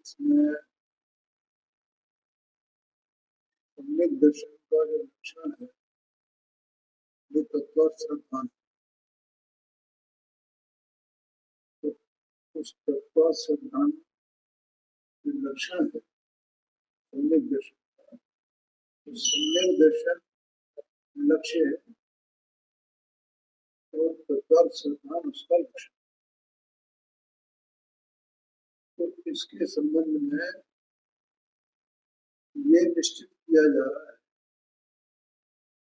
इसमें सम्यक दर्शन का जो लक्षण है वो तत्वाश्रद्धान, तो उस तत्वाश्रद्धान जो लक्षण है सम्यक दर्शन का, तो सम्यक दर्शन लक्ष्य है और तत्वाश्रद्धान उसका लक्षण। तो इसके संबंध में ये निश्चित किया जा रहा है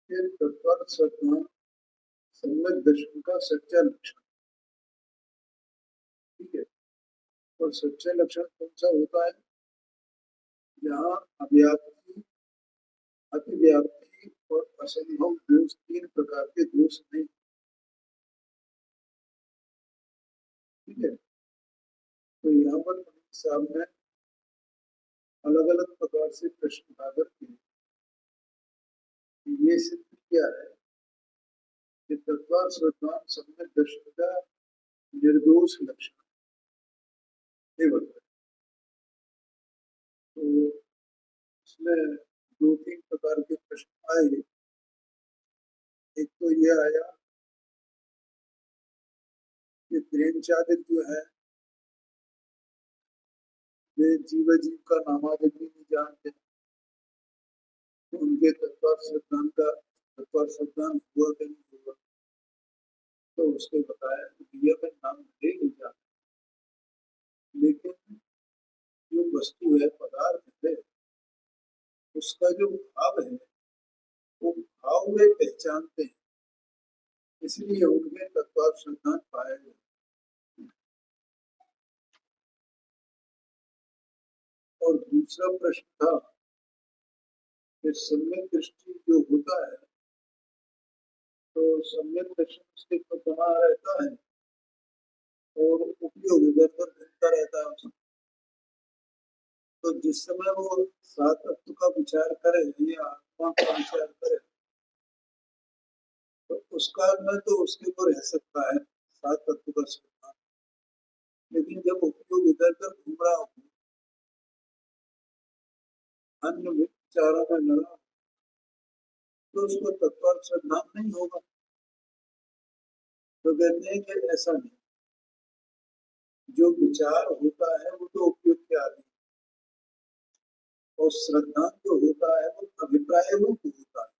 कि तत्वाश्रद्धान सम्यक दर्शन का सच्चा लक्षण, ठीक है। और सच्चा लक्षण कौन सा होता है? जहाँ अव्याप्ति, अतिव्याप्ति और असंभव दोष, तीन प्रकार के दोष नहीं, ठीक है। तो यहाँ पर साहब ने अलग अलग प्रकार से प्रश्न उठा करके ये सिद्ध किया है कि तत्वाश्रद्धान सम्यक दर्शन का निर्दोष लक्षण है। तो इसमें दो तीन प्रकार के प्रश्न आए। एक तो ये आया कि प्रेमचादिक जो है वे जीव जीव का नामादि भी नहीं जानते, तो उनके तत्वाश्रद्धान का तत्वाश्रद्धान हुआ कि नहीं हुआ। तो उसके बताया दिया में नाम ले नहीं जाता, लेकिन जो वस्तु है, पदार्थ है, उसका जो भाव है वो भाव वे पहचानते हैं, इसलिए उनमें तत्वाश्रद्धान पाया गया। और दूसरा प्रश्न था कि सम्यक दृष्टि जो होता है, तो सम्यक दर्शन उसके पर बना रहता है और उपयोग इधर उधर घूमता रहता है। तो जिस समय वो सात तत्व का विचार करे या आत्मा का विचार करे, तो उस काल में तो उसके ऊपर रह सकता है सात तत्व का स्वीकार, लेकिन जब उपयोग इधर उधर घूम रहा हो, अन्य विचारों में लड़ा, तो उसको तत्वाश्रद्धान नहीं होगा। तो कहते हैं कि ऐसा नहीं, जो विचार होता है वो तो उपयोग के आदि, और श्रद्धा जो होता है वो अभिप्राय रूप होता है,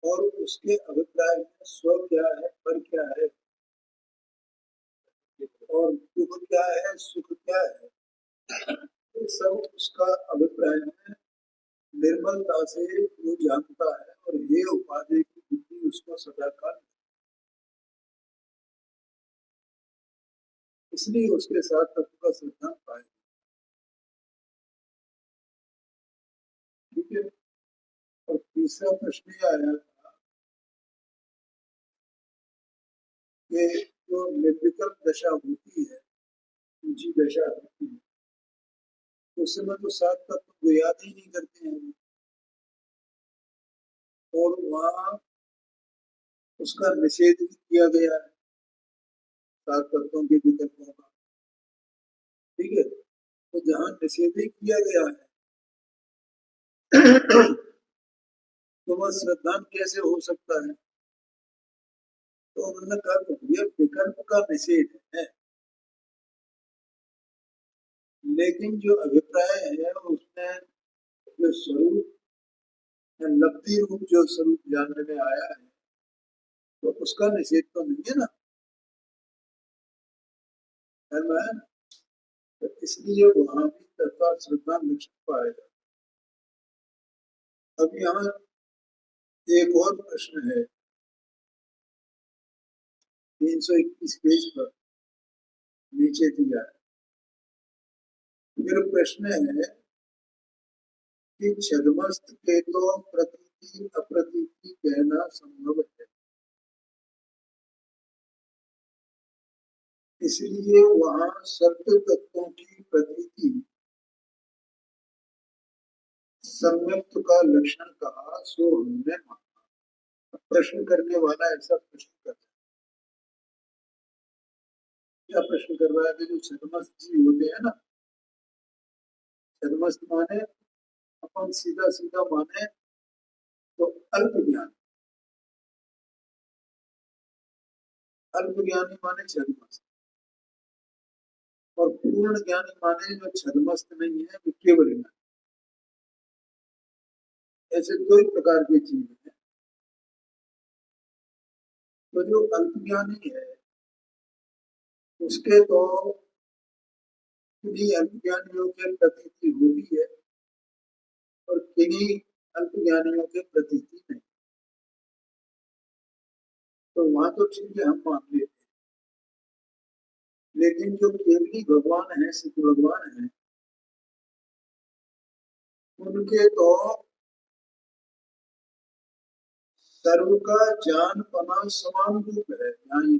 और उसके अभिप्राय में स्व क्या है, पर क्या है, और दुख क्या है, सुख क्या है, ये सब उसका अभिप्राय में निर्मलता से वो जानता है, और ये उपाधि की बुद्धि उसको सदा काल, इसलिए उसके साथ तत्व का सिद्धांत पाए, ठीक है। और तीसरा प्रश्न ये आया था कि जो निर्विकल्प दशा होती है, ऊंची दशा होती है, उस समय तो सात तत्व को याद ही नहीं करते हैं, और वहाँ उसका निषेध भी किया गया है सात तत्वों के विकल्पों का, ठीक है। तो जहाँ निषेध ही किया गया है तो वह श्रद्धा कैसे हो सकता है? तो उन्होंने कहा तो ये विकल्प का निषेध है, लेकिन जो अभिप्राय है उसमें जो स्वरूप लब्धि रूप जो स्वरूप जानने में आया है तो उसका निषेध तो नहीं है ना, है ना? तो इसलिए वहां भी तत्काल श्रद्धा निश्चित पाएगा। अब यहाँ एक और प्रश्न है 321 पेज पर नीचे दिया है। फिर प्रश्न है कि छद्मस्त के तो प्रतीति अप्रतीति कहना संभव है, इसलिए वहां सत्य तत्वों की प्रतीति सम्यक्त का लक्षण कहा, सो हमने माना। प्रश्न करने वाला ऐसा प्रश्न कर रहा है, क्या प्रश्न कर रहा है कि जो छद्मस्त जीव होते हैं ना, छद्मस्त माने अपन सीधा सीधा माने तो अल्प ज्ञान, अल्प ज्ञानी माने छद्मस्त, और पूर्ण ज्ञानी माने जो छद्मस्त नहीं है वो केवल ज्ञान। ऐसे दो ही प्रकार की चीज है। तो जो अल्प ज्ञानी है उसके तो किन्हीं अल्प ज्ञानियों के प्रतीति होती है और किन्हीं अल्प ज्ञानियों के प्रतीति नहीं। तो वहां तो ठीक है, हम मान लेते हैं, लेकिन जो केवली भगवान है, सिद्ध भगवान है, उनके तो सर्व का जान पना समान रूप है यहाँ ये,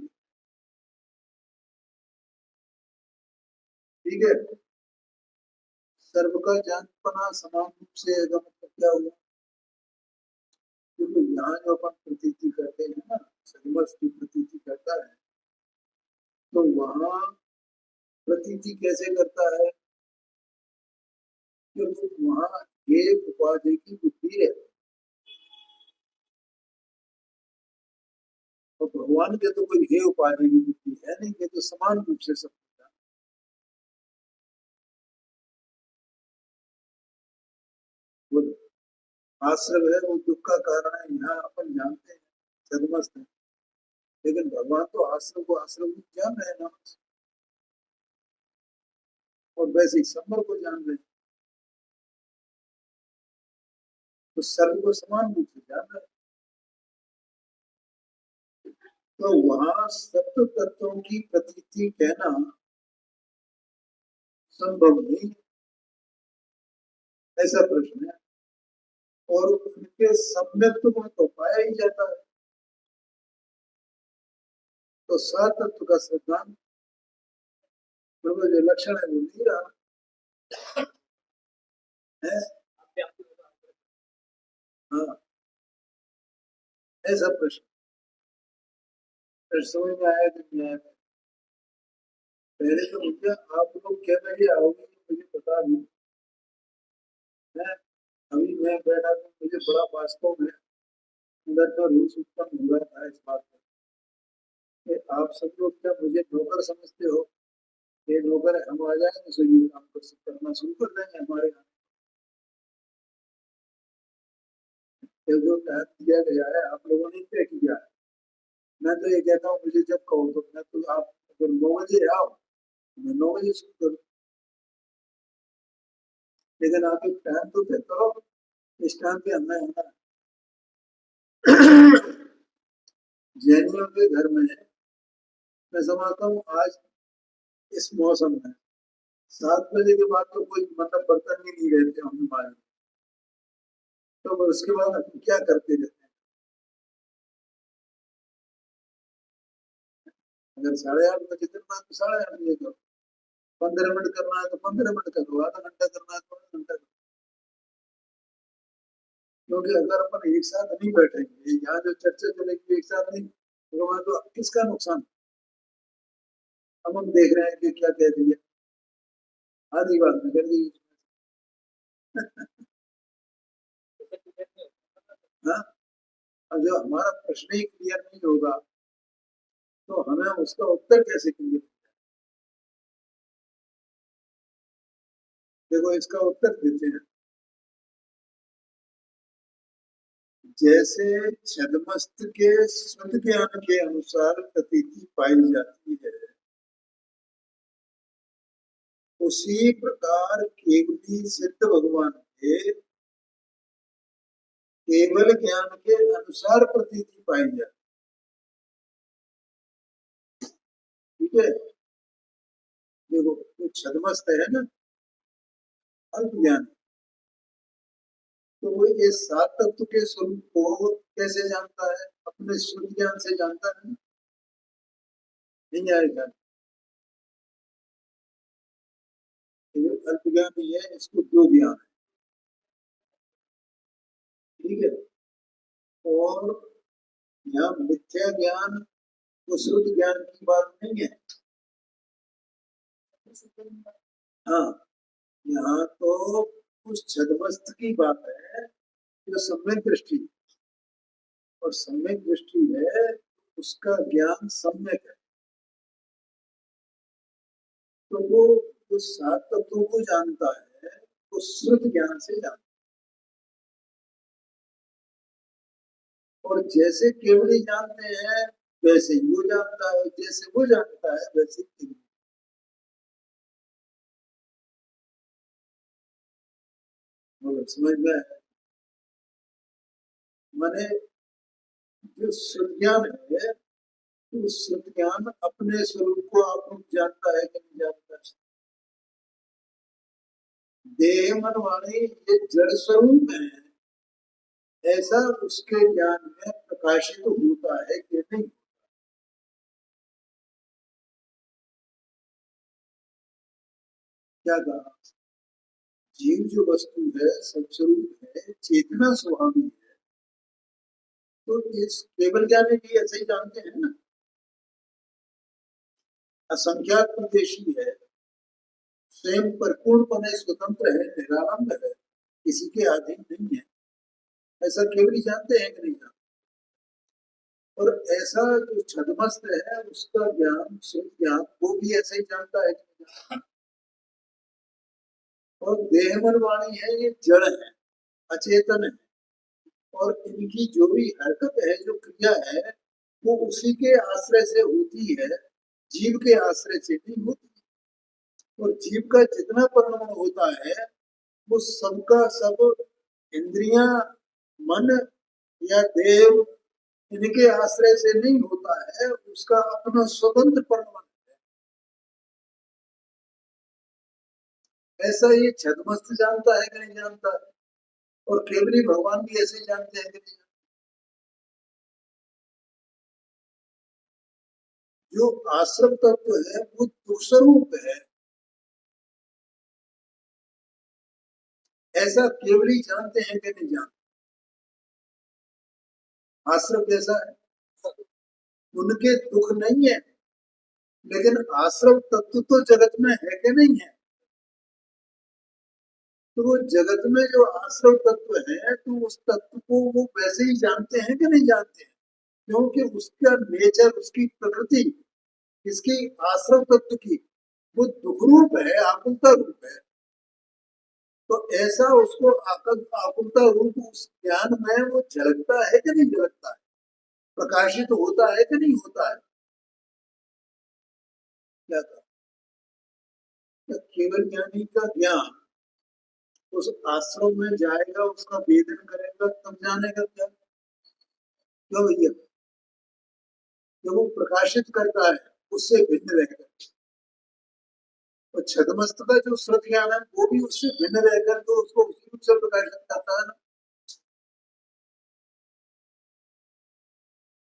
ठीक है? सर्व का जान पना समान रूप से एकदम मतलब क्या हुआ? क्योंकि यहाँ जो अपन प्रतीति करते हैं ना, सर्वस्व की प्रतीति करता है, तो वहाँ प्रतीति कैसे करता है? क्योंकि वहाँ एक उपाधि की बुद्धि है, और भगवान के तो कोई हे उपाधि की बुद्धि है नहीं, ये तो समान रूप से सब होता है। वो आश्रम है, वो दुख का कारण है, यहाँ अपन जानते हैं सर्वस्व है, लेकिन भगवान तो आश्रम को आश्रम जान रहे हैं ना, और वैसे ही संबर को जान रहे हैं, तो सर्व को समान रूप से जान रहे हैं। तो वहां सत्य तत्वों की प्रतीति कहना संभव नहीं, ऐसा प्रश्न है। और उनके सम्यक्त्व में तो पाया ही जाता है, तो सतत्व का सिद्धांत जो लक्षण है वो नहीं रहा है। हाँ, ऐसा प्रश्न फिर समझ में आया कि नहीं आया? पहले तो मुझे आप लोग क्या बजे आओगे मुझे बता दी है। अभी मैं बैठा था, मुझे बड़ा वास्तव में अंदर तो रूस उत्पन्न हुआ था इस बात पर कि आप सब लोग क्या मुझे नौकर समझते हो? ये नौकर है, हम आ जाएंगे तो ये काम करना शुरू कर देंगे हमारे यहाँ। ये जो टाइम दिया गया है आप लोगों ने तय किया है, मैं तो ये कहता हूँ मुझे जब कहो तो मैं तो आप अगर 9 बजे आओ मैं 9 बजे शुरू करूँ, लेकिन आप एक टाइम तो तय करो, इस टाइम पे हमें आना है। जैनियों के घर में मैं समझता हूँ आज इस मौसम में 7 बजे के बाद तो कोई मतलब बर्तन भी नहीं रहते हमें मालूम, तो उसके बाद हम क्या करते रहते हैं? अगर 8:30 बजे करना है तो 8:30 बजे करो, 15 मिनट करना है तो 15 मिनट करो, आधा घंटा करना है तो आधा घंटा करो। क्योंकि अगर अपन एक साथ नहीं बैठेंगे, यहाँ जो चर्चा चलेगी एक साथ नहीं, तो किसका नुकसान? अब हम देख रहे हैं कि क्या कह दिया, आधी बात में कर दी। हाँ, और जो हमारा प्रश्न ही क्लियर नहीं होगा तो हमें उसका उत्तर कैसे क्लियर? देखो इसका उत्तर देते हैं। जैसे छदमस्त के शुद्ध ज्ञान के अनुसार प्रतीति पाई जाती है, उसी प्रकार केवली सिद्ध भगवान के केवल ज्ञान के अनुसार प्रतीति पाई जाती है। ठीक है, देखो जो छदमस्त है ना, अल्प ज्ञान, तो वो ये सात तत्व के स्वरूप को कैसे जानता है? अपने शुद्ध ज्ञान से जानता नहीं आएगा। ये अल्प ज्ञान नहीं है, इसको दो ज्ञान है। ठीक है, और यहाँ मिथ्या ज्ञान वो शुद्ध ज्ञान की बात नहीं है। हाँ, यहाँ तो उस छदमस्त की बात है जो सम्यक दृष्टि, और सम्यक दृष्टि है उसका ज्ञान सम्यक है। तो वो उस सात तत्वों को जानता है, वो शुद्ध ज्ञान से जानता है। और जैसे केवली जानते हैं वैसे ही वो जानता है, जैसे वो जानता है वैसे ही। समझ में आया? माने जो शुद्ध ज्ञान है, तो शुद्ध ज्ञान अपने स्वरूप को आप जानता है कि नहीं जानता है? देह मन वाणी ये जड़ स्वरूप है, ऐसा उसके ज्ञान में प्रकाशित होता है कि नहीं? क्या कहा? जीव जो वस्तु है सत्स्वरूप है, चेतना स्वाभाविक है, तो इस केवल ज्ञानी भी ऐसे ही जानते हैं ना। असंख्यात प्रदेशी है, स्वयं परिपूर्णपने स्वतंत्र है, निरालंब है, किसी के अधीन नहीं है, ऐसा केवल जानते हैं कि नहीं जानते? और ऐसा जो छदमस्त है उसका ज्ञान शुद्ध ज्ञान वो भी ऐसे ही जानता है कि नहीं जानता? और देह मन वाणी है ये जड़ है, अचेतन है, और इनकी जो भी हरकत है, जो क्रिया है, वो उसी के आश्रय से होती है, जीव के आश्रय से नहीं होती। और जीव का जितना परिणाम होता है वो सबका सब इंद्रियां, मन या देव, इनके आश्रय से नहीं होता है, उसका अपना स्वतंत्र परिणाम है। ऐसा ये छदमस्त जानता है कि नहीं जानता है? और केवली भगवान भी ऐसे जानते हैं कि नहीं? जो आश्रम तत्व है वो दुख स्वरूप है, ऐसा केवली जानते हैं कि नहीं जानते? आश्रम कैसा है? उनके दुख नहीं है, लेकिन आश्रम तत्व तो जगत में है कि नहीं है? तो वो जगत में जो आश्रम तत्व है, तो उस तत्व को वो वैसे ही जानते हैं कि नहीं जानते हैं? क्योंकि उसका नेचर, उसकी प्रकृति, इसकी आश्रम तत्व की, वो दुख रूप है, आकुलता रूप है। तो ऐसा उसको आकुलता रूप उस ज्ञान में वो झलकता है कि नहीं झलकता है? प्रकाशित होता है कि नहीं होता है? क्या था? केवल ज्ञानी का ज्ञान उस आश्रम में जाएगा, उसका वेदन करेगा, तब जानेगा क्या? क्यों भैया? जब वो प्रकाशित करता है उससे भिन्न रहकर, और छदमस्त का जो श्रुत ज्ञान है वो भी उससे भिन्न रहकर तो उसको उसी रूप से प्रकाशित करता है ना।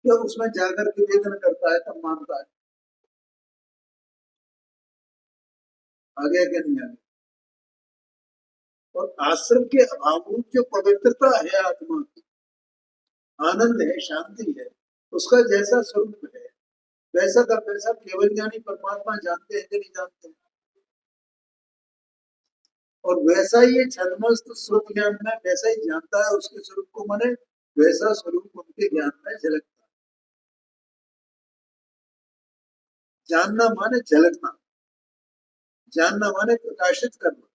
क्या उसमें जाकर के वेदन करता है तब मानता है? आगे क्या नहीं आगे? और आश्रम के अभाव रूप जो पवित्रता है, आत्मा की आनंद है, शांति है, उसका जैसा स्वरूप है, वैसा का वैसा केवल ज्ञानी परमात्मा जानते हैं कि नहीं जानते हैं? और वैसा ही छदमस्त श्रुत ज्ञान में वैसा ही जानता है उसके स्वरूप को, माने वैसा स्वरूप उनके ज्ञान में झलकता। जानना माने झलकना, जानना माने प्रकाशित करना।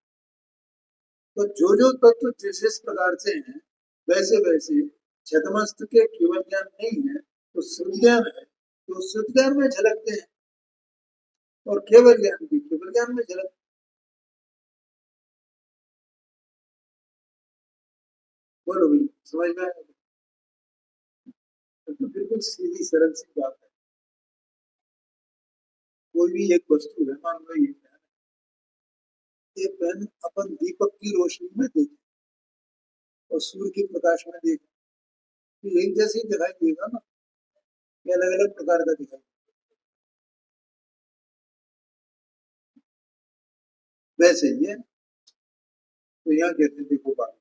तो जो जो तत्व जिस जिस प्रकार से हैं वैसे वैसे छदमस्त के केवल ज्ञान नहीं है तो श्रुत ज्ञान है, तो श्रुत ज्ञान में झलकते हैं, और केवल ज्ञान भी केवल ज्ञान में झलक। बोलो भाई, समझ में आया? तो बिल्कुल सीधी सरल सी बात है। कोई भी एक वस्तु है, मान लो ये पेन अपन दीपक की रोशनी में देखें और सूर्य के प्रकाश में देखें तो एक जैसे ही दिखाई देगा ना, ये अलग अलग प्रकार का दिखाई। वैसे ही है। तो यहाँ कहते देखो बात,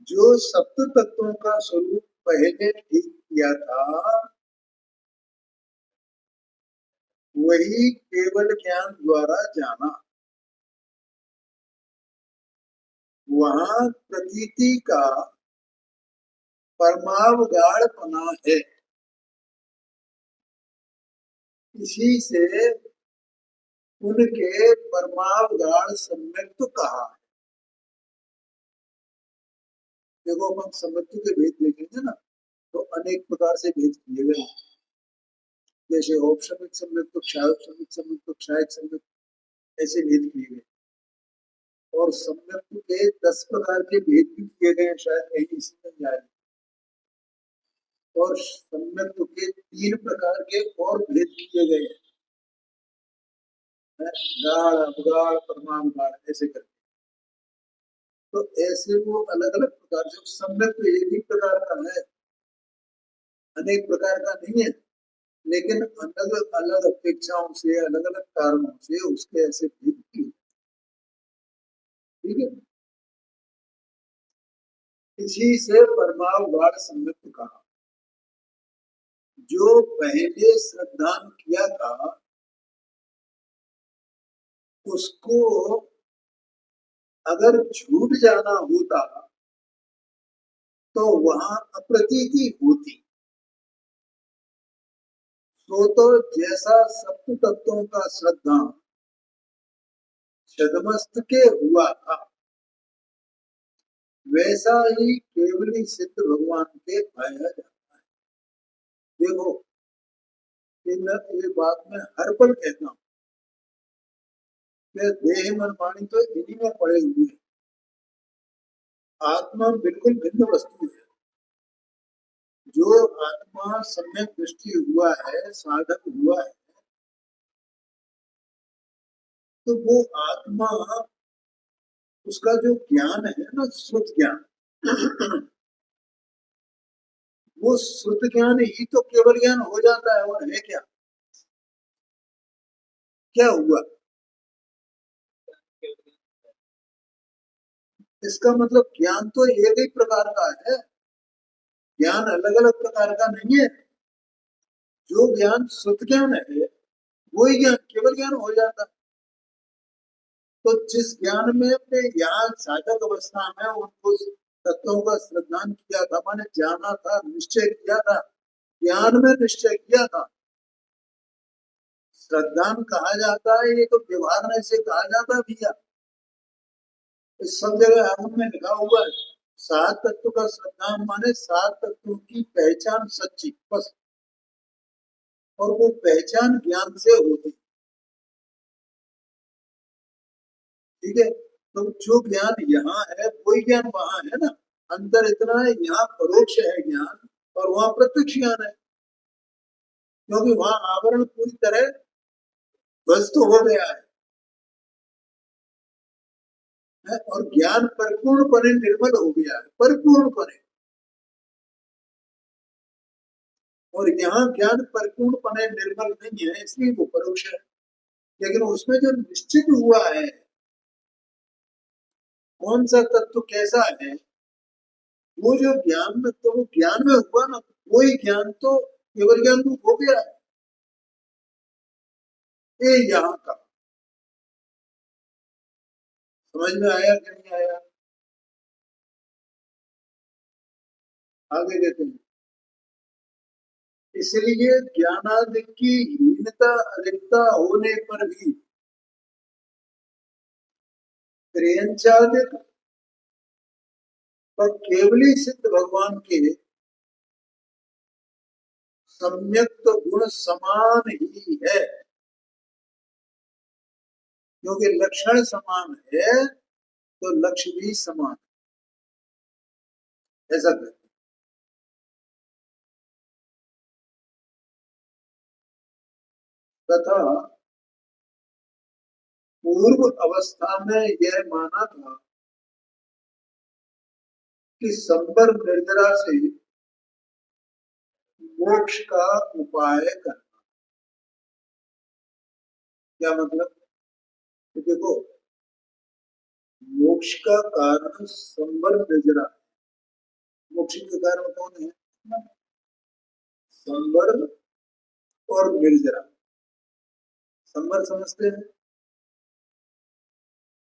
जो सप्त तत्वों का स्वरूप पहले ठीक किया था वही केवल ज्ञान द्वारा जाना। वहां प्रतीति का परमावगाढ़पना है, इसी से उनके परमावगाढ़ सम्यक तो कहा है। देखो हम सम्यक्ति के भेद देखेंगे ना तो अनेक प्रकार से भेद किए गए, जैसे औपसमिक सम्यक, क्षायोपसमिक सम्यक, क्षायक सम्यक, ऐसे भेद किए गए। और सम्यक के 10 प्रकार के भेद भी किए गए हैं, शायद कहीं इसमें जाए। और सम्यक के 3 प्रकार के और भेद किए गए हैं, गाढ़, अवगाढ़, परमावगाढ़, ऐसे करके। तो ऐसे वो अलग अलग प्रकार से, सम्यक तो एक ही प्रकार का है, अनेक प्रकार का नहीं है, लेकिन अलग अलग अपेक्षाओं से, अलग अलग कारणों से उसके ऐसे भेद किए। ठीक है, इसी से परमावगाढ़ सम्यक कहा। जो पहले श्रद्धान किया था उसको अगर छूट जाना होता तो वहां अप्रतीति होती। तो जैसा सप्त तत्वों का श्रद्धा छदमस्त के हुआ था वैसा ही केवली सिद्ध भगवान के पाया जाता है। देखो ये बात मैं हर पल कहता हूँ, देह मन वाणी तो इन्हीं में पड़े हुए हैं। आत्मा बिल्कुल भिन्न वस्तु है। जो आत्मा सम्यक दृष्टि हुआ है, साधक हुआ है, तो वो आत्मा, उसका जो ज्ञान है ना, श्रुत ज्ञान, वो श्रुत ज्ञान ही तो केवल ज्ञान हो जाता है, और है क्या? क्या हुआ? इसका मतलब ज्ञान तो एक ही प्रकार का है, ज्ञान अलग अलग प्रकार का नहीं है। जो ज्ञान श्रुत ज्ञान है वही ज्ञान केवल ज्ञान हो जाता है। तो जिस ज्ञान में अपने यहाँ साधक अवस्था में उनको तत्वों का श्रद्धान किया था, माने जाना था, निश्चय किया था, ज्ञान में निश्चय किया था। श्रद्धान कहा जाता है, ये तो व्यवहार में से कहा जाता है भैया। इस सब जगह आगम में लिखा हुआ है, 7 तत्व का श्रद्धान माने 7 तत्वों की पहचान सच्ची, बस। और वो पहचान ज्ञान से होती। ठीक है, तो जो ज्ञान यहाँ है वही ज्ञान वहां है ना। अंतर इतना है, यहाँ परोक्ष है ज्ञान और वहां प्रत्यक्ष ज्ञान है, क्योंकि वहां आवरण पूरी तरह ध्वस्त हो गया है, और ज्ञान परिपूर्णपणे निर्मल हो गया है, परिपूर्णपणे। और यहाँ ज्ञान परिपूर्णपणे निर्मल नहीं है, इसलिए वो परोक्ष है। लेकिन उसमें जो निश्चित हुआ है कौन सा तत्व कैसा है, वो जो ज्ञान में, तो वो ज्ञान में हुआ ना, वही ज्ञान तो केवल ज्ञान रूप हो गया है। ये यहाँ का समझ में आया कि नहीं आया? आगे कहते हैं, इसलिए ज्ञानादि की हीनता अधिकता होने पर भी त्रियंचादिक और केवली सिद्ध भगवान के सम्यक गुण समान ही है, क्योंकि लक्षण समान है तो लक्ष्य भी समान है, ऐसा कहते हैं। तथा पूर्व अवस्था में यह माना था कि संबर निर्जरा से मोक्ष का उपाय करना। क्या मतलब? तो देखो, मोक्ष का कारण संबर निर्जरा, मोक्ष का कारण कौन है? संबर और निर्जरा। संबर समझते हैं,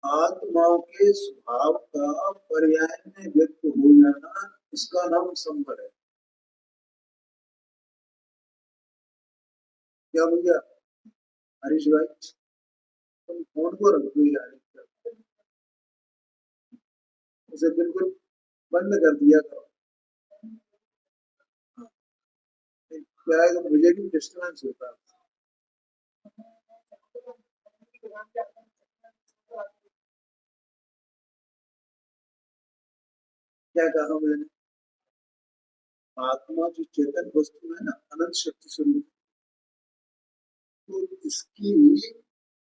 आत्माओं के स्वभाव का पर्याय में व्यक्त हो जाना, इसका नाम संबर है। क्या भैया हरीश भाई, तुम फोन को रख दो यार, उसे बिल्कुल बंद कर दिया करो। क्या है, मुझे भी डिस्टर्बेंस होता है। क्या कहा मैंने? आत्मा जो चेतन वस्तु है ना, अनंत शक्ति स्वरूप, तो इसकी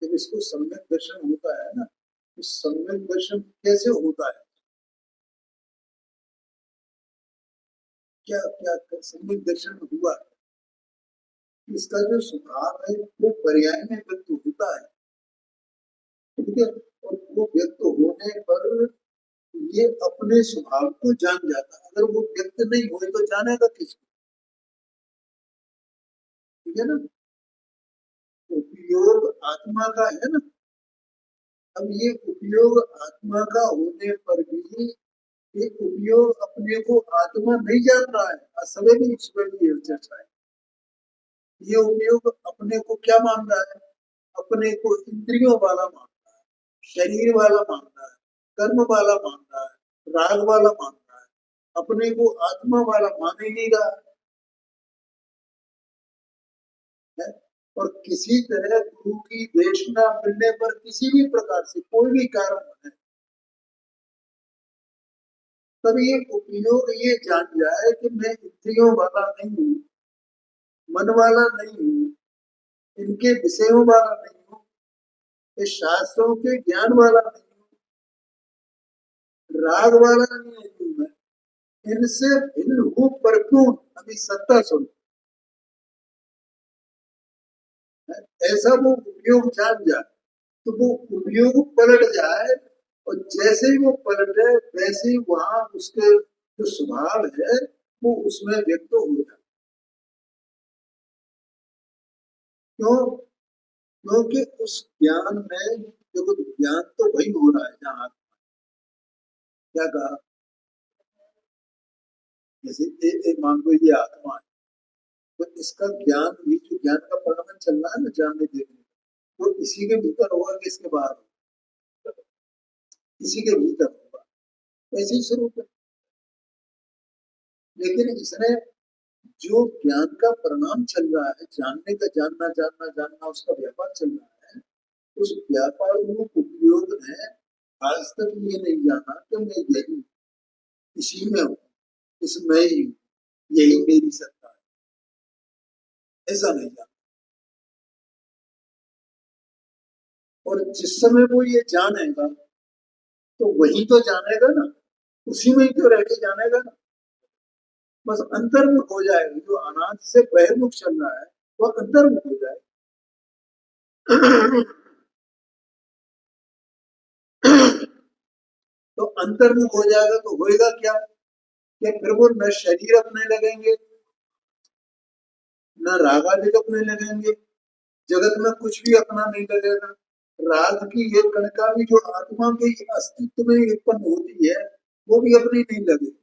जब इसको सम्यक दर्शन होता है ना, तो सम्यक दर्शन कैसे होता है? क्या क्या सम्यक दर्शन हुआ, इसका जो स्वभाव है वो पर्याय में व्यक्त होता है, ठीक है। और वो व्यक्त होने पर ये अपने स्वभाव को जान जाता है। अगर वो व्यक्त नहीं हुए तो जानेगा किसको? ठीक है ना। उपयोग आत्मा का है ना। अब ये उपयोग आत्मा का होने पर भी ये उपयोग अपने को आत्मा नहीं जान रहा है। असले भी इस पर भी चर्चा है। ये उपयोग अपने को क्या मान रहा है? अपने को इंद्रियों वाला मान रहा है, शरीर वाला मान रहा है, कर्म वाला मान रहा है, राग वाला मान रहा है, अपने को आत्मा वाला मान ही नहीं रहा है। और किसी तरह गुरु की देशना मिलने पर किसी भी प्रकार से कोई भी कारण है, तब ये उपयोग ये जान जाए कि मैं इंद्रियों वाला नहीं हूँ, मन वाला नहीं हूँ, इनके विषयों वाला नहीं हूँ, इस शास्त्रों के ज्ञान वाला नहीं हूँ, राग वाला नहीं हूँ, मैं इनसे भिन्न हूँ परिपूर्ण। अभी सत्ता सुन, ऐसा वो उपयोग जान जाए तो वो उपयोग पलट जाए, और जैसे ही वो पलटे वैसे ही वहां उसके जो स्वभाव है वो उसमें व्यक्त हो जाए। क्यों? क्योंकि उस ज्ञान में देखो, ज्ञान तो वही हो रहा है जहाँ क्या कहा, जैसे मान लो ये आत्मा है, तो इसका ज्ञान भी जो ज्ञान का परिणाम चल रहा है ना, जानने देखने, वो इसी के भीतर होगा कि इसके बाहर होगा? इसी के भीतर होगा, ऐसे ही स्वरूप है। लेकिन इसने जो ज्ञान का परिणाम चल रहा है, जानने का, जानना जानना जानना, उसका व्यापार चल रहा है, उस व्यापार रूप उपयोग में आज तक ये नहीं जाना कि मैं यही इसी में हूँ, इसमें ही हूँ, यही मेरी सत्ता है, ऐसा नहीं जाना। और जिस समय वो ये जानेगा तो वही तो जानेगा ना, उसी में ही तो रह के जानेगा ना। बस अंतर्मुख हो जाएगा, जो अनाज से बहिर्मुख चल रहा है वो अंतर्मुख हो जाएगा। तो अंतर्मुख हो जाएगा तो होएगा क्या कि फिर वो न शरीर अपने लगेंगे, न रागादिक अपने लगेंगे, जगत में कुछ भी अपना नहीं लगेगा। राग की ये कणका भी जो आत्मा के अस्तित्व में उत्पन्न होती है वो भी अपनी नहीं लगेगी।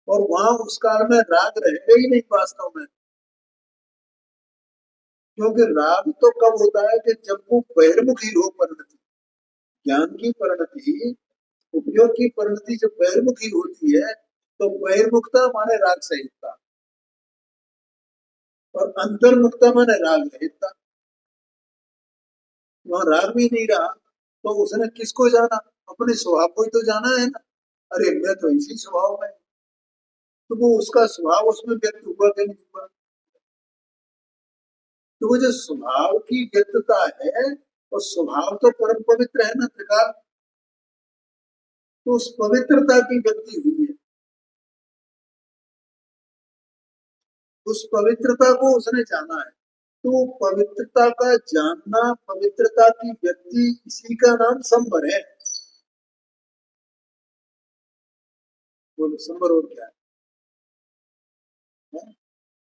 और वहां उस काल में राग रहेगा ही नहीं वास्तव में, क्योंकि राग तो कब होता है कि जब वो बहिर्मुखी हो परिणति, ज्ञान की परिणति, उपयोग की परिणति जब बहिर्मुखी होती है तो बहिर्मुखता माने राग सहितता, और अंतर्मुखता माने राग रहितता। वहां राग भी नहीं रहा तो उसने किसको जाना? अपने स्वभाव को ही तो जाना है ना। अरे मैं तो इसी स्वभाव में, तो वो उसका स्वभाव उसमें व्यक्त हुआ कि नहीं हुआ? तो वो जो स्वभाव की व्यक्तता है, और स्वभाव तो परम पवित्र है ना त्रिकाल, तो उस पवित्रता की व्यक्ति हुई है, उस पवित्रता को उसने जाना है। तो पवित्रता का जानना, पवित्रता की व्यक्ति, इसी का नाम संवर है। बोलो संवर और क्या है?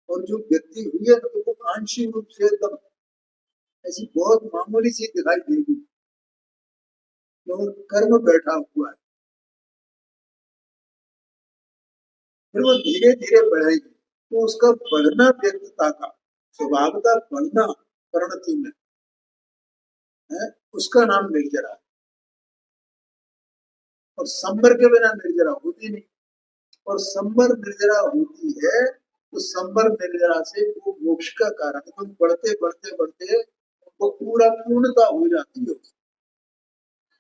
और जो व्यक्ति हुई है तो वो आंशिक रूप से एकदम ऐसी बहुत मामूली सी दिखाई देगी, क्योंकि कर्म बैठा हुआ है, फिर वो धीरे धीरे बढ़ेगी। तो उसका बढ़ना व्यक्तता का, स्वभाव का बढ़ना परिणति में है, उसका नाम निर्जरा है। और संवर के बिना निर्जरा होती नहीं, और संवर निर्जरा होती है तो संवर निर्जरा से वो मोक्ष का कारण, तो बढ़ते बढ़ते बढ़ते वो पूरा पूर्णता हो जाती है,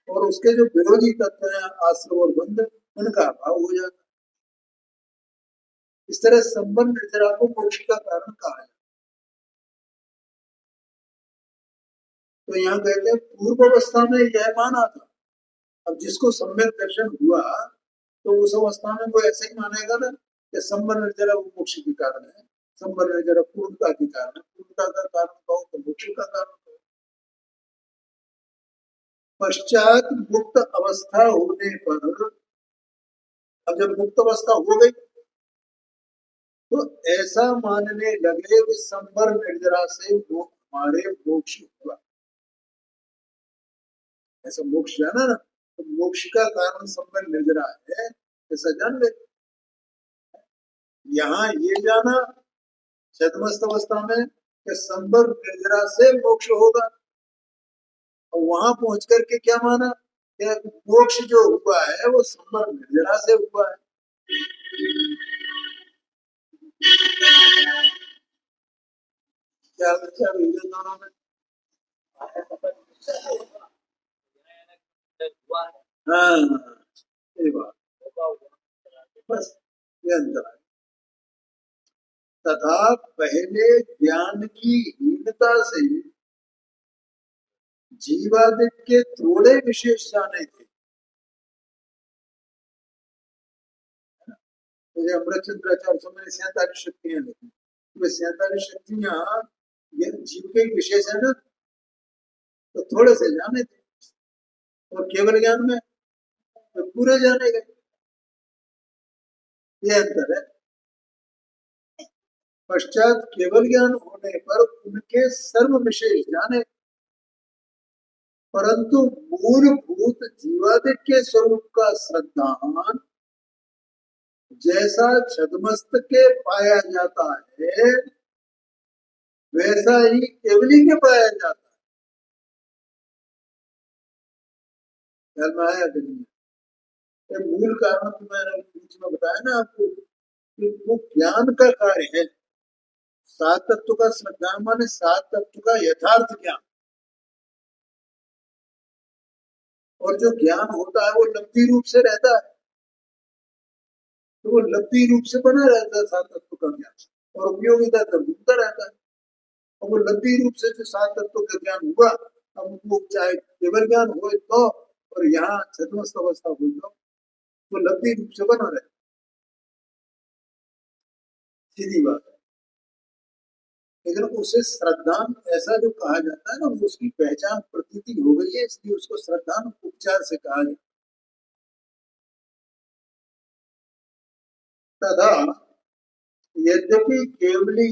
और उसके जो विरोधी तत्व हैं आश्रव और बंध, उनका अभाव हो जाता है। इस तरह संबंध निर्जरा को मोक्ष का कारण कहा है। तो यहाँ कहते हैं पूर्व अवस्था में यह माना था, अब जिसको सम्यक दर्शन हुआ तो उस अवस्था में वो ऐसे ही मानेगा ना कि संबंध निर्जरा वो मोक्ष के कारण है, संबंध निर्जरा पूर्णता के कारण है, पूर्णता का कारण कहो तो मोक्ष का कारण कहो। पश्चात मुक्त अवस्था होने पर, अब जब मुक्त अवस्था हो गई तो ऐसा मानने लगे कि संबर निर्जरा से वो हमारे मोक्ष हुआ, ऐसा मोक्ष जाना ना, तो मोक्ष का कारण संबर निर्जरा है, ऐसा जान ले। यहाँ ये जाना छदमस्त अवस्था में कि संबर निर्जरा से मोक्ष होगा, और वहां पहुंच करके क्या माना कि मोक्ष जो हुआ है वो संबर निर्जरा से हुआ है। क्या बच्चा दोनों में? हाँ, ये बात बस, ये अंतर है। तथा पहले ज्ञान की हीनता से जीवादित्य के थोड़े विशेष जाने थे। मुझे अमृतचंद्राचार्य समय 47 शक्तियां लिखी, वे 47 शक्तियां ये जीव के विशेष है ना, तो थोड़े से जाने थे, और केवल ज्ञान में तो पूरे जाने गए, ये अंतर है। पश्चात केवल ज्ञान होने पर उनके सर्व विशेष जाने, परंतु मूलभूत जीवादित्य के स्वरूप का श्रद्धान जैसा छदमस्त के पाया जाता है वैसा ही केवली के पाया जाता है। में आया कि नहीं? मूल कारण तो मैंने बीच में बताया ना आपको कि वो ज्ञान का कार्य है। सात तत्व का श्रद्धा माने सात तत्व का यथार्थ ज्ञान, और जो ज्ञान होता है वो लब्धि रूप से रहता है, तो वो लब्धि रूप से बना रहता है सात तत्व का ज्ञान, और उपयोगिता तब घूमता रहता है। और वो लब्धि रूप से जो सात तत्व का ज्ञान हुआ, अब वो चाहे केवल ज्ञान हो तो, और यहाँ छदमस्त अवस्था हो तो लब्धि रूप से बना रहे, सीधी बात है। लेकिन उसे श्रद्धान ऐसा जो कहा जाता है ना, उसकी पहचान प्रतीति हो गई है, इसलिए उसको श्रद्धान उपचार से कहा जाता है। तथा यद्यपि केवली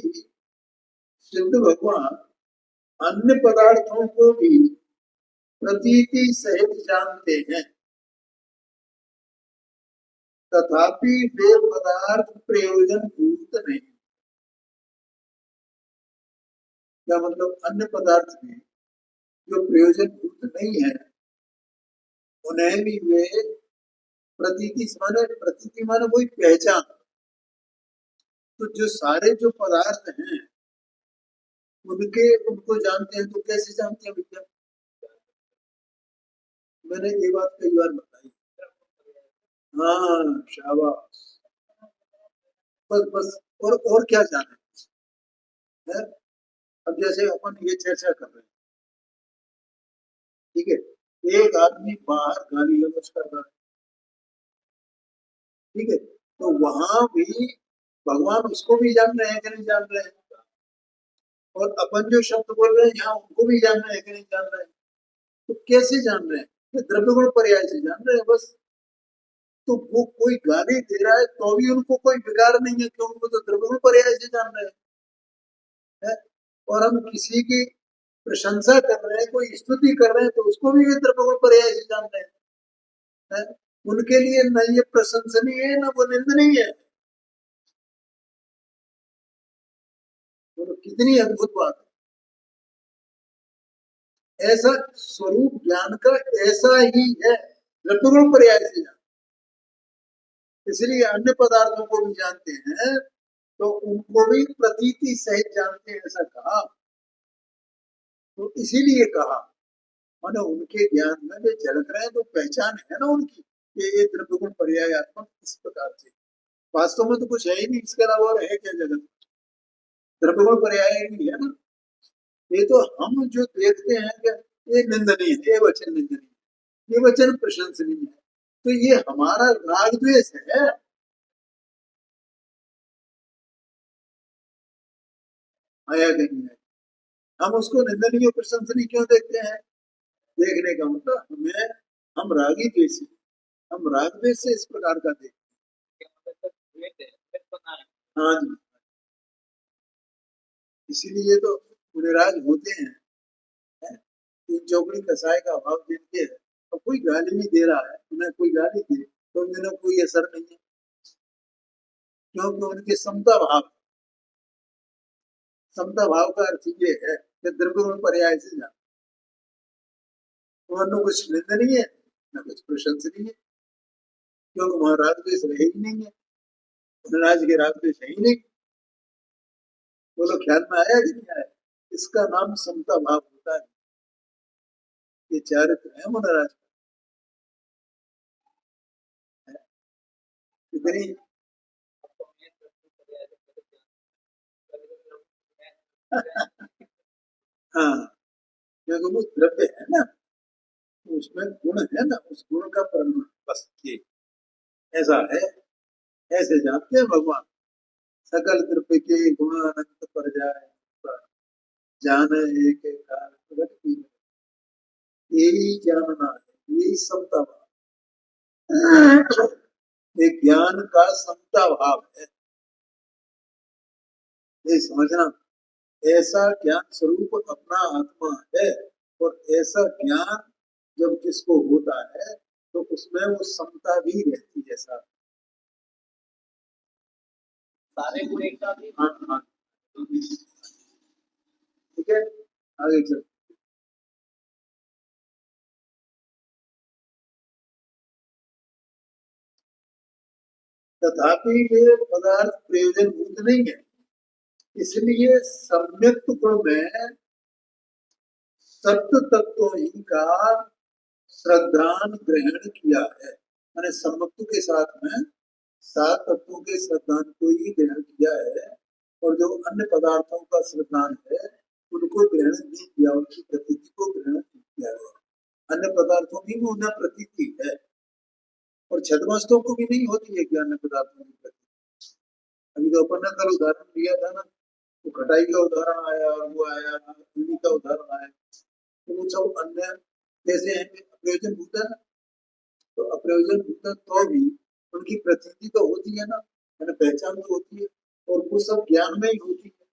सिद्ध भगवान अन्य पदार्थों को भी प्रतीति सहित जानते हैं, तथापि वे पदार्थ प्रयोजन भूत नहीं। क्या मतलब? अन्य पदार्थ में जो प्रयोजन भूत नहीं है उन्हें भी वे प्रतीति माने वही पहचान। तो जो सारे जो पदार्थ हैं उनको जानते हैं। तो कैसे जानते हैं भैया? मैंने ये बात कई बार बताई। हाँ, शाबाश। बस बस। और क्या जाने है? अब जैसे अपन ये चर्चा कर रहे हैं, ठीक है, एक आदमी बाहर गाली गलौज कर रहा है, ठीक है, तो वहां भी भगवान उसको भी जान रहे हैं कि नहीं जान रहे हैं? और अपन जो शब्द बोल रहे हैं यहाँ उनको भी जान रहे हैं कि नहीं जान रहे हैं? तो कैसे जान रहे हैं? ये द्रव्य गुण पर्याय से जान रहे हैं बस। तो वो कोई गाली दे रहा है तो भी उनको कोई विकार नहीं है, क्योंकि वो तो द्रव्य गुण पर्याय से जान रहे हैं। और हम किसी की प्रशंसा कर रहे हैं, कोई स्तुति कर रहे हैं, तो उसको भी द्रव्य गुण पर्याय से जान रहे हैं। उनके लिए न ये प्रशंसनीय है न वो निंदनीय है। तो कितनी अद्भुत बात है। ऐसा स्वरूप ज्ञान का ऐसा ही है, द्रव्य गुण पर्याय से जान। इसलिए अन्य पदार्थों को भी जानते हैं तो उनको भी प्रतीति सहित जानते हैं, ऐसा कहा। तो इसीलिए कहा माने उनके ज्ञान में वे झलक रहे हैं, तो पहचान है ना उनकी ये द्रव्य गुण पर्यायात्मक इस प्रकार से। वास्तव में तो कुछ है ही नहीं, इसके अलावा और है क्या जगत? द्रव्य गुण पर्याय नहीं है ना। ये तो हम जो देखते हैं कि ये निंदनीय है, ये वचन निंदनीय, ये वचन प्रशंसनीय है, तो ये हमारा राग द्वेष है। आया कि नहीं है? हम उसको निंदनीय प्रशंसनीय क्यों देखते हैं? देखने का मतलब हमें, हम रागी द्वेषी, हम राग द्वेष से इस प्रकार का देखते हैं। हाँ जी, इसीलिए तो मुनिराज होते हैं। तीन चौकड़ी कसाय का अभाव देखते हैं, तो कोई गाली नहीं दे रहा है, उन्हें कोई गाली दे तो उन्हें कोई असर नहीं है, क्योंकि उनके समता भाव। समता भाव का अर्थ ये है कि द्रव्य गुण पर्याय से जाना। वह न कुछ निंदनीय है न कुछ प्रशंसनीय है, क्योंकि वहां राग द्वेष रहे ही नहीं है, मुनिराज के राग द्वेष है ही नहीं। बोलो ख्याल में आया कि नहीं आया? इसका नाम समता भाव होता है। ये चारित्र है मुनिराज का। इतनी हाँ, क्योंकि वो द्रव्य है ना, उसमें गुण है ना, उस गुण का परिणाम बस ये ऐसा है। ऐसे जानते हैं भगवान, सकल द्रव्य के गुण अनंत पर जाए, जान एक प्रकट की, यही जानना है, यही समता भाव। ये ज्ञान का समता भाव है, ये समझना। ऐसा ज्ञान स्वरूप अपना आत्मा है, और ऐसा ज्ञान जब किसको होता है तो उसमें वो समता भी रहती है साथ। सारे गुण एक साथ ही। हाँ हाँ, ठीक है, आगे चल। तथापि वे पदार्थ प्रयोजन भूत नहीं है, इसलिए सम्यक गुण में सत्य तत्व ही का श्रद्धान ग्रहण किया है। मैंने सम्यक्तु के साथ में सात तत्वों के श्रद्धान को ही ग्रहण किया है, और जो अन्य पदार्थों का श्रद्धान है उनको ग्रहण नहीं किया, उनकी प्रतीति को ग्रहण नहीं किया है। अन्य पदार्थों की भी उन्हें प्रतीति है, और छदमस्तों को भी नहीं होती है कि अन्य पदार्थों की प्रतीति। अभी तो अपन ने कल उदाहरण दिया था ना, तो घटाई का उदाहरण आया और वो आया, अग्नि का उदाहरण आया, तो वो सब अन्य जैसे हैं अप्रयोजन भूत है ना, तो अप्रयोजन भूत तो भी उनकी प्रतीति तो होती है ना, मैंने पहचान तो होती है, और वो सब ज्ञान में ही होती है।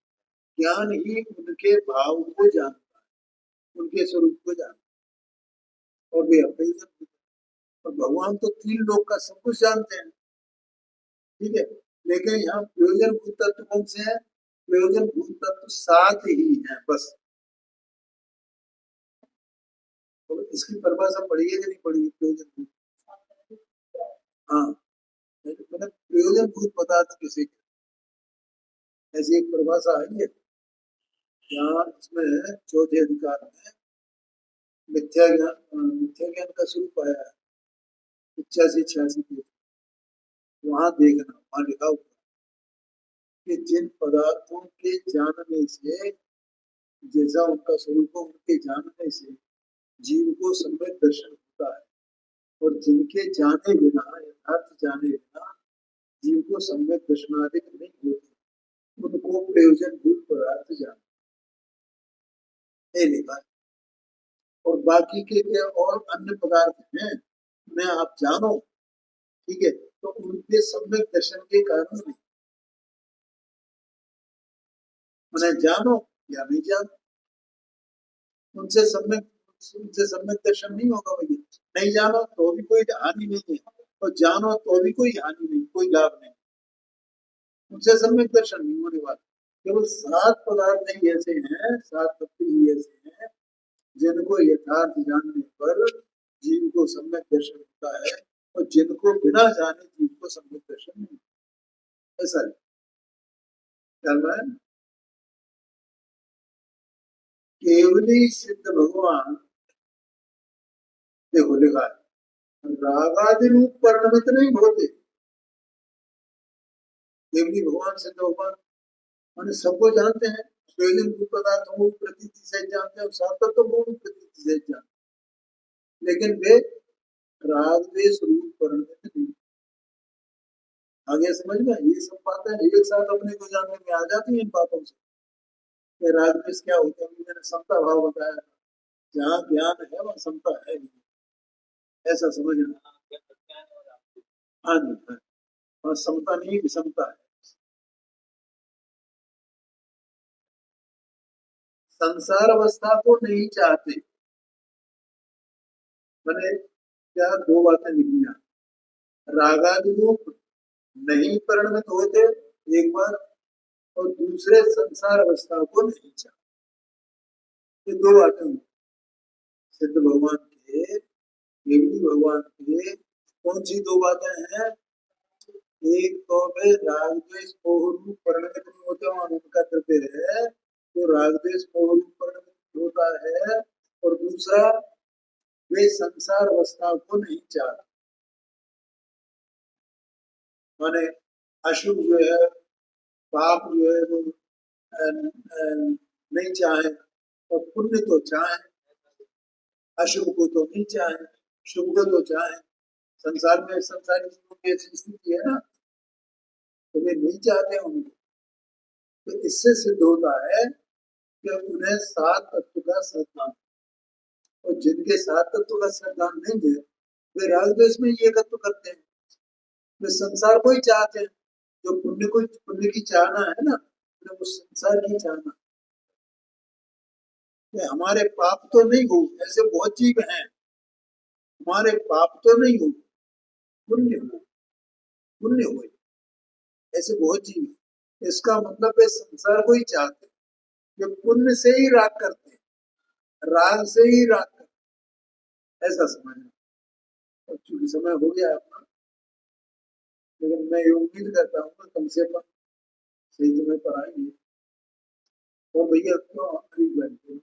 ज्ञान ही उनके भाव को जानता है, उनके स्वरूप को जानता है, और वे अप्रयोजन भूत है। और भगवान तो तीन लोक का सब कुछ जानते हैं, ठीक है। लेकिन यहाँ प्रयोजन भूत तत्व कौन से है? प्रयोजन भूत तत्व 7 ही है बस। तो इसकी परिभाषा पढ़ी है कि नहीं पढ़ी? प्रयोजन भूत, हाँ, मतलब प्रयोजन भूत पदार्थ किसे, ऐसी एक परिभाषा आई है यहाँ। इसमें चौथे अधिकार में मिथ्या ज्ञान का स्वरूप आया है 85-86 पेज, वहां देखना, वहां लिखा हुआ कि जिन पदार्थों के जानने से, जैसा उनका स्वरूप हो उनके जानने से जीव को सम्यक दर्शन होता है, और जिनके जाने बिना, यथार्थ जाने बिना जीव को सम्यक दर्शनादिक नहीं होते, उनको प्रयोजन भूत पदार्थ जाने लिखा है। और बाकी के और अन्य पदार्थ हैं उन्हें आप जानो, ठीक है, तो उनके सम्यक दर्शन के कारण नहीं, उन्हें जानो या नहीं जानो, उनसे सम्यक दर्शन नहीं होगा भैया। नहीं जानो तो भी कोई हानि नहीं है, और जानो तो भी कोई हानि नहीं, कोई लाभ नहीं, उनसे सम्यक दर्शन नहीं होने वाला। केवल 7 पदार्थ ही ऐसे हैं, 7 तत्व ही ऐसे हैं जिनको यथार्थ जानने पर जीव को सम्यक दर्शन होता है, और जिनको बिना जाने जीव को सम्यक दर्शन नहीं होता। ऐसा है। केवली सिद्ध भगवान, देखो लिखा है रागादि रूप परिणमित नहीं होते। केवली भगवान सिद्ध भगवान माने सबको जानते हैं, प्रयोजन रूप पदार्थों को प्रतीति से जानते हैं, सात तत्व को प्रतीति से जानते हैं, लेकिन वे राग द्वेष रूप परिणमित नहीं। आगे समझ में, ये सब बातें एक साथ अपने को जानने में आ जाती हैं इन बातों से। राग द्वेष क्या होते हैं, मैंने समता भाव बताया, जहाँ ज्ञान है वहाँ समता है, ऐसा समझना। हाँ जी, हाँ, और समता नहीं विषमता है। संसार अवस्था को नहीं चाहते, मैंने क्या 2 बातें लिखी हैं, रागादि रूप नहीं परिणमित होते एक बार, और दूसरे संसार अवस्था को नहीं चाहते। ये 2 बातें सिद्ध भगवान के, केवली भगवान के कौन सी 2 बातें हैं? एक तो वे राग द्वेष मोह रूप परिणमित नहीं होते, वहां उनका कृत्य है तो राग द्वेष मोह रूप परिणमित होता है, और दूसरा वे संसार अवस्था को नहीं चाहते, माने अशुभ जो है, पाप जो है वो नहीं चाहे, और पुण्य तो चाहे, अशुभ को तो नहीं चाहे, शुभ को तो चाहे। संसार में संसारी जीवों की ऐसी स्थिति है ना, तो वे नहीं चाहते उनको। तो इससे सिद्ध होता है कि उन्हें 7 तत्व का श्रद्धान, और जिनके 7 तत्व का श्रद्धान नहीं है वे राग द्वेष में ये तत्व करते हैं, वे संसार को ही चाहते हैं। जो पुण्य की चाहना है ना, वो संसार की चाहना, हमारे पाप तो नहीं हो, ऐसे बहुत जीव हैं, हमारे पाप तो नहीं हो, पुण्य हो, पुण्य हो, ऐसे बहुत जीव हैं। इसका मतलब है संसार को ही चाहते हैं, जो पुण्य से ही राग करते हैं, राग से ही राग करते हैं, ऐसा समझना। चूंकि समय हो गया अपना, लेकिन मैं ये उम्मीद करता हूँ कम से कम सही समय पर आएंगे। और भैया क्यों खरीद बैठे,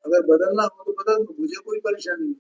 अगर बदलना हो तो बदल दो, मुझे कोई परेशानी नहीं।